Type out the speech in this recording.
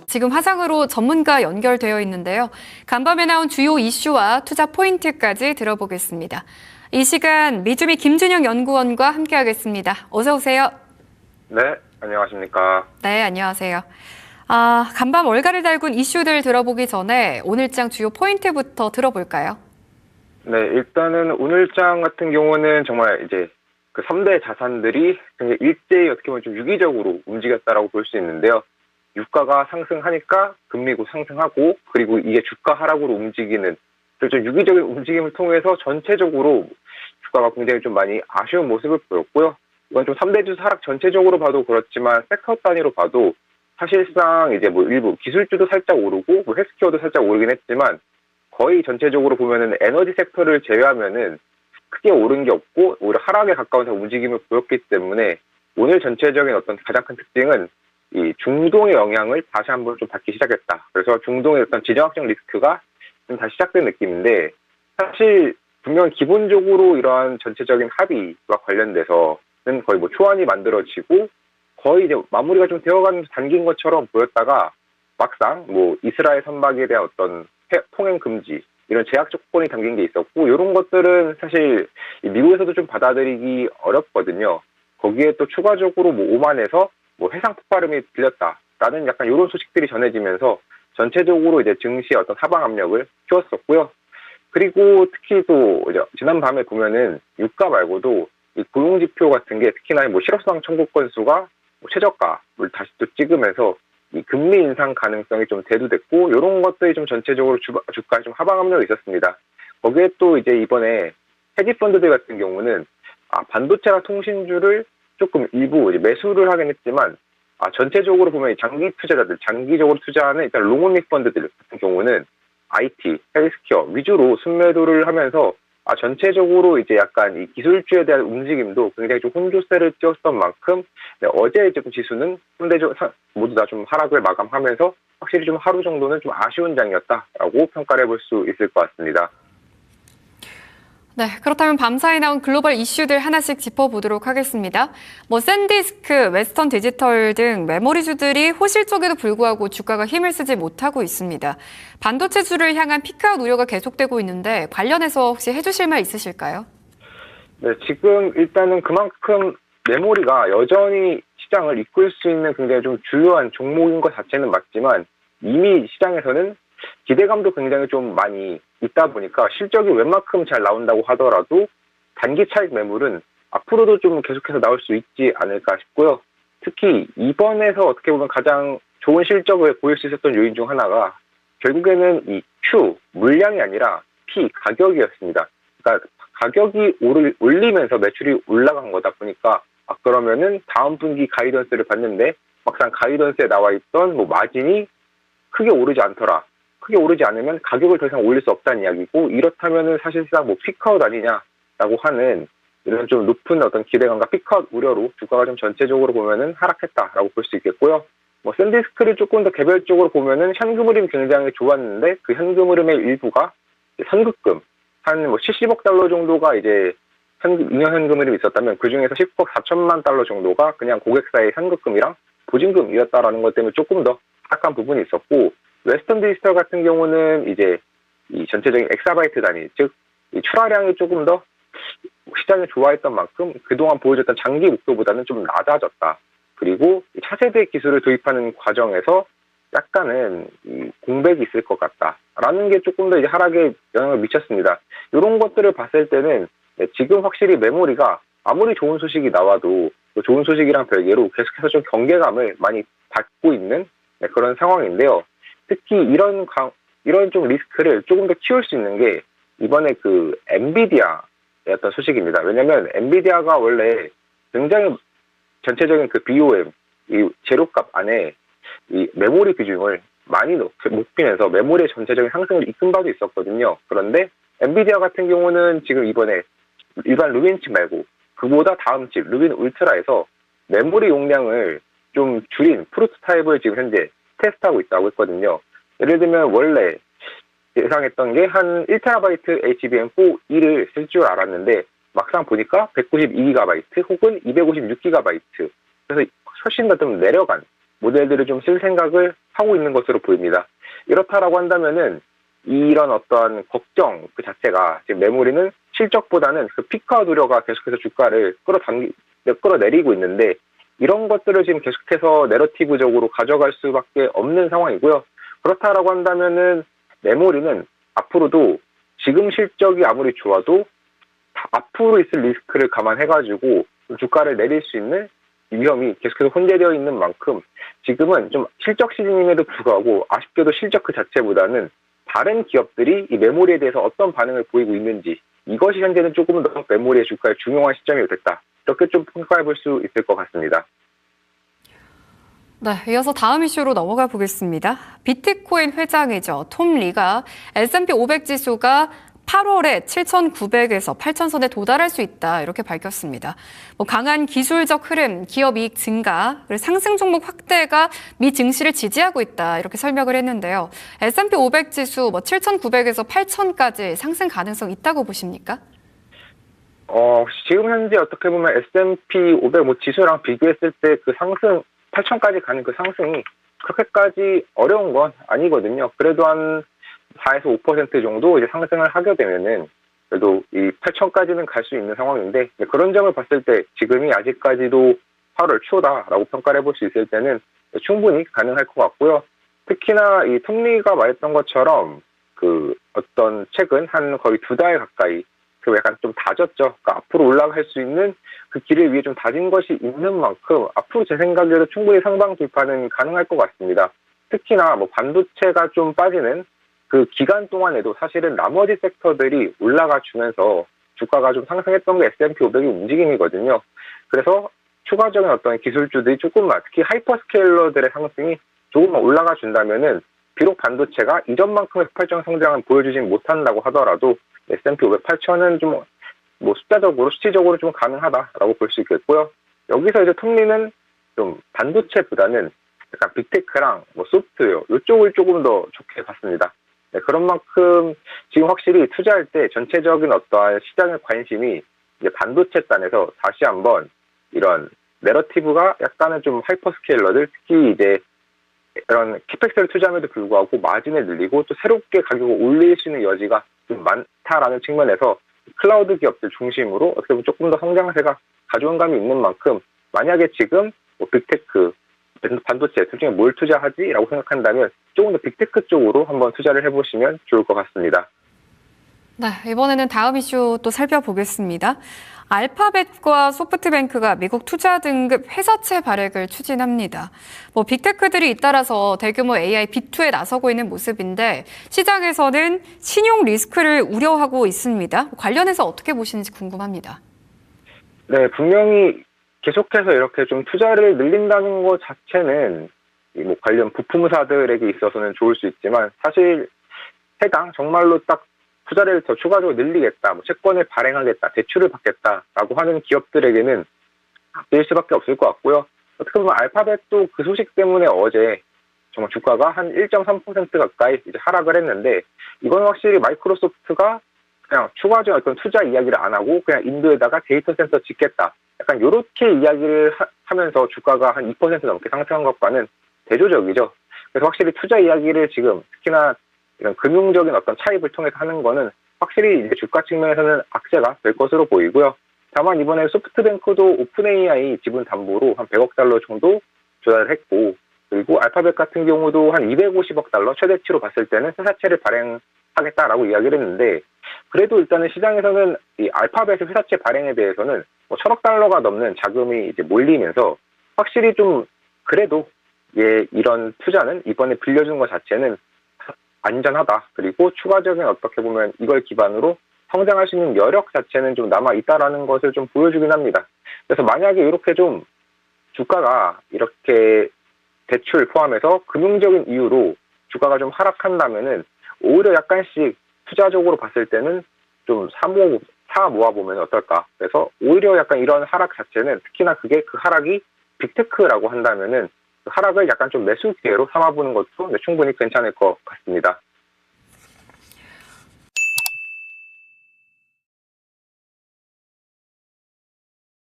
지금 화상으로 전문가 연결되어 있는데요. 간밤에 나온 주요 이슈와 투자 포인트까지 들어보겠습니다. 이 시간 미주미 김준영 연구원과 함께하겠습니다. 어서 오세요. 네, 안녕하십니까. 네, 안녕하세요. 간밤 월가를 달군 이슈들 들어보기 전에 오늘장 주요 포인트부터 들어볼까요? 네, 일단은 오늘장 같은 경우는 정말 이제 그 3대 자산들이 굉장히 일제히 어떻게 보면 좀 유기적으로 움직였다라고 볼 수 있는데요. 유가가 상승하니까 금리도 상승하고, 그리고 이게 주가 하락으로 움직이는 좀 유기적인 움직임을 통해서 전체적으로 주가가 굉장히 좀 많이 아쉬운 모습을 보였고요. 이건 좀 3대 주주 하락 전체적으로 봐도 그렇지만 섹터 단위로 봐도 사실상 이제 뭐 일부 기술주도 살짝 오르고 뭐 헬스케어도 살짝 오르긴 했지만 거의 전체적으로 보면은 에너지 섹터를 제외하면은 크게 오른 게 없고 오히려 하락에 가까운 움직임을 보였기 때문에 오늘 전체적인 어떤 가장 큰 특징은 이 중동의 영향을 다시 한번 좀 받기 시작했다. 그래서 중동의 어떤 지정학적 리스크가 좀 다시 시작된 느낌인데, 사실 분명 기본적으로 이러한 전체적인 합의와 관련돼서는 거의 뭐 초안이 만들어지고 거의 이제 마무리가 좀 되어가는 단계인 것처럼 보였다가 막상 뭐 이스라엘 선박에 대한 어떤 통행 금지 이런 제약 조건이 담긴 게 있었고, 이런 것들은 사실 미국에서도 좀 받아들이기 어렵거든요. 거기에 또 추가적으로 뭐 오만에서 뭐 해상 폭발음이 들렸다라는 약간 이런 소식들이 전해지면서 전체적으로 이제 증시의 어떤 하방 압력을 키웠었고요. 그리고 특히 또 이제 지난 밤에 보면은 유가 말고도 이 고용 지표 같은 게 특히나 뭐 실업수당 청구 건수가 뭐 최저가를 다시 또 찍으면서 이 금리 인상 가능성이 좀 대두됐고, 이런 것들이 좀 전체적으로 주가에 좀 하방 압력이 있었습니다. 거기에 또 이제 이번에 헤지 펀드들 같은 경우는 반도체나 통신주를 조금 일부 이제 매수를 하긴 했지만, 전체적으로 보면 장기 투자자들, 장기적으로 투자하는 일단 롱온리 펀드들 같은 경우는 IT, 헬스케어 위주로 순매도를 하면서 전체적으로 이제 약간 이 기술주에 대한 움직임도 굉장히 좀 혼조세를 띄웠던 만큼 어제 조금 지수는 모두 다 좀 하락을 마감하면서 확실히 좀 하루 정도는 좀 아쉬운 장이었다라고 평가를 해볼 수 있을 것 같습니다. 네, 그렇다면 밤사이 나온 글로벌 이슈들 하나씩 짚어보도록 하겠습니다. 샌디스크, 웨스턴 디지털 등 메모리주들이 호실적에도 불구하고 주가가 힘을 쓰지 못하고 있습니다. 반도체주를 향한 피크아웃 우려가 계속되고 있는데 관련해서 혹시 해주실 말 있으실까요? 네, 지금 일단은 그만큼 메모리가 여전히 시장을 이끌 수 있는 굉장히 좀 주요한 종목인 것 자체는 맞지만, 이미 시장에서는 기대감도 굉장히 좀 많이 있다 보니까 실적이 웬만큼 잘 나온다고 하더라도 단기 차익 매물은 앞으로도 좀 계속해서 나올 수 있지 않을까 싶고요. 특히 이번에서 어떻게 보면 가장 좋은 실적을 보일 수 있었던 요인 중 하나가 결국에는 이 Q, 물량이 아니라 P, 가격이었습니다. 그러니까 가격이 올리면서 매출이 올라간 거다 보니까 그러면은 다음 분기 가이던스를 봤는데 막상 가이던스에 나와 있던 뭐 마진이 크게 오르지 않더라. 크게 오르지 않으면 가격을 더 이상 올릴 수 없다는 이야기고, 이렇다면은 사실상 뭐 피크아웃 아니냐라고 하는 이런 좀 높은 어떤 기대감과 피크아웃 우려로 주가가 좀 전체적으로 보면은 하락했다라고 볼 수 있겠고요. 샌디스크를 조금 더 개별적으로 보면은 현금 흐름이 굉장히 좋았는데 그 현금 흐름의 일부가 선급금 한 뭐 70억 달러 정도가 이제 인연 현금 흐름이 있었다면 그 중에서 10억 4천만 달러 정도가 그냥 고객사의 현금금이랑 보증금이었다라는 것 때문에 조금 더 하락한 부분이 있었고, 웨스턴 디지털 같은 경우는 이제 이 전체적인 엑사바이트 단위, 즉 이 출하량이 조금 더 시장이 좋아했던 만큼 그동안 보여줬던 장기 목표보다는 좀 낮아졌다. 그리고 차세대 기술을 도입하는 과정에서 약간은 이 공백이 있을 것 같다라는 게 조금 더 이제 하락에 영향을 미쳤습니다. 이런 것들을 봤을 때는 지금 확실히 메모리가 아무리 좋은 소식이 나와도 좋은 소식이랑 별개로 계속해서 좀 경계감을 많이 받고 있는 그런 상황인데요. 특히 이런 좀 리스크를 조금 더 키울 수 있는 게 이번에 그 엔비디아의 어떤 소식입니다. 왜냐하면 엔비디아가 원래 굉장히 전체적인 그 BOM, 이 재료값 안에 이 메모리 비중을 많이 높이면서 메모리의 전체적인 상승을 이끈 바도 있었거든요. 그런데 엔비디아 같은 경우는 지금 이번에 일반 루빈 칩 말고 그보다 다음 칩 루빈 울트라에서 메모리 용량을 좀 줄인 프로토타입을 지금 현재 테스트하고 있다고 했거든요. 예를 들면 원래 예상했던 게 한 1TB HBM4E를 쓸 줄 알았는데 막상 보니까 192GB 혹은 256GB, 그래서 훨씬 더 좀 내려간 모델들을 좀 쓸 생각을 하고 있는 것으로 보입니다. 이렇다라고 한다면은 이런 어떤 걱정 그 자체가 지금 메모리는 실적보다는 그 피크아웃 우려가 계속해서 주가를 끌어내리고 있는데 이런 것들을 지금 계속해서 내러티브적으로 가져갈 수밖에 없는 상황이고요. 그렇다라고 한다면은 메모리는 앞으로도 지금 실적이 아무리 좋아도 앞으로 있을 리스크를 감안해가지고 주가를 내릴 수 있는 위험이 계속해서 혼재되어 있는 만큼 지금은 좀 실적 시즌임에도 불구하고 아쉽게도 실적 그 자체보다는 다른 기업들이 이 메모리에 대해서 어떤 반응을 보이고 있는지 이것이 현재는 조금 더 메모리의 주가의 중요한 시점이 됐다. 이렇게 좀 평가해 볼 수 있을 것 같습니다. 네, 이어서 다음 이슈로 넘어가 보겠습니다. 비트코인 회장이죠. 톰 리가 S&P 500 지수가 8월에 7,900에서 8,000선에 도달할 수 있다 이렇게 밝혔습니다. 강한 기술적 흐름, 기업 이익 증가, 그리고 상승 종목 확대가 미 증시를 지지하고 있다 이렇게 설명을 했는데요. S&P 500 지수 7,900에서 8,000까지 상승 가능성 있다고 보십니까? 지금 현재 어떻게 보면 S&P 500 지수랑 비교했을 때 그 상승 8,000까지 가는 그 상승이 그렇게까지 어려운 건 아니거든요. 그래도 한 4에서 5% 정도 이제 상승을 하게 되면은 그래도 이 8,000까지는 갈 수 있는 상황인데 그런 점을 봤을 때 지금이 아직까지도 8월 초다라고 평가를 해볼 수 있을 때는 충분히 가능할 것 같고요. 특히나 이 톰리가 말했던 것처럼 그 어떤 최근 한 거의 2달 가까이 그 약간 좀 다졌죠. 그러니까 앞으로 올라갈 수 있는 그 길을 위해 좀 다진 것이 있는 만큼 앞으로 제 생각에도 충분히 상방 돌파는 가능할 것 같습니다. 특히나 뭐 반도체가 좀 빠지는 그 기간 동안에도 사실은 나머지 섹터들이 올라가 주면서 주가가 좀 상승했던 게 S&P 500의 움직임이거든요. 그래서 추가적인 어떤 기술주들이 조금만 특히 하이퍼스케일러들의 상승이 조금만 올라가 준다면은 비록 반도체가 이전만큼의 폭발적 성장은 보여주진 못한다고 하더라도 S&P 500 8,000은 좀 뭐 숫자적으로 수치적으로 좀 가능하다라고 볼 수 있겠고요. 여기서 이제 톱니는 좀 반도체보다는 약간 빅테크랑 뭐 소프트웨어 이쪽을 조금 더 좋게 봤습니다. 네, 그런 만큼 지금 확실히 투자할 때 전체적인 어떠한 시장의 관심이 이제 반도체 단에서 다시 한번 이런 내러티브가 약간은 좀 하이퍼스케일러들 특히 이제 이런 키펙스를 투자함에도 불구하고 마진을 늘리고 또 새롭게 가격을 올릴 수 있는 여지가 좀 많다라는 측면에서 클라우드 기업들 중심으로 어떻게 보면 조금 더 성장세가 가져온 감이 있는 만큼 만약에 지금 뭐 빅테크, 반도체 둘 중에 뭘 투자하지라고 생각한다면 조금 더 빅테크 쪽으로 한번 투자를 해보시면 좋을 것 같습니다. 네, 이번에는 다음 이슈 또 살펴보겠습니다. 알파벳과 소프트뱅크가 미국 투자 등급 회사채 발행을 추진합니다. 빅테크들이 잇따라서 대규모 AI B2에 나서고 있는 모습인데 시장에서는 신용 리스크를 우려하고 있습니다. 관련해서 어떻게 보시는지 궁금합니다. 네, 분명히 계속해서 이렇게 좀 투자를 늘린다는 것 자체는 뭐 관련 부품사들에게 있어서는 좋을 수 있지만 사실 해당 정말로 딱 투자를 더 추가적으로 늘리겠다, 뭐 채권을 발행하겠다, 대출을 받겠다라고 하는 기업들에게는 될 수밖에 없을 것 같고요. 어떻게 보면 알파벳도 그 소식 때문에 어제 정말 주가가 한 1.3% 가까이 이제 하락을 했는데 이건 확실히 마이크로소프트가 그냥 추가적인 어떤 투자 이야기를 안 하고 그냥 인도에다가 데이터 센터 짓겠다. 약간 이렇게 이야기를 하면서 주가가 한 2% 넘게 상승한 것과는 대조적이죠. 그래서 확실히 투자 이야기를 지금 특히나 이런 금융적인 어떤 차입을 통해서 하는 거는 확실히 이제 주가 측면에서는 악재가 될 것으로 보이고요. 다만 이번에 소프트뱅크도 오픈 AI 지분 담보로 한 100억 달러 정도 조달을 했고 그리고 알파벳 같은 경우도 한 250억 달러 최대치로 봤을 때는 회사채를 발행하겠다라고 이야기를 했는데 그래도 일단은 시장에서는 이 알파벳의 회사채 발행에 대해서는 뭐 1,000억 달러가 넘는 자금이 이제 몰리면서 확실히 좀 그래도 이런 투자는 이번에 빌려준 것 자체는 안전하다. 그리고 추가적인 어떻게 보면 이걸 기반으로 성장할 수 있는 여력 자체는 좀 남아 있다라는 것을 좀 보여주긴 합니다. 그래서 만약에 이렇게 좀 주가가 이렇게 대출 포함해서 금융적인 이유로 주가가 좀 하락한다면은 오히려 약간씩 투자적으로 봤을 때는 좀 사 모아보면 어떨까. 그래서 오히려 약간 이런 하락 자체는 특히나 그게 그 하락이 빅테크라고 한다면은 그 하락을 약간 좀 매수 기회로 삼아보는 것도 충분히 괜찮을 것 같습니다.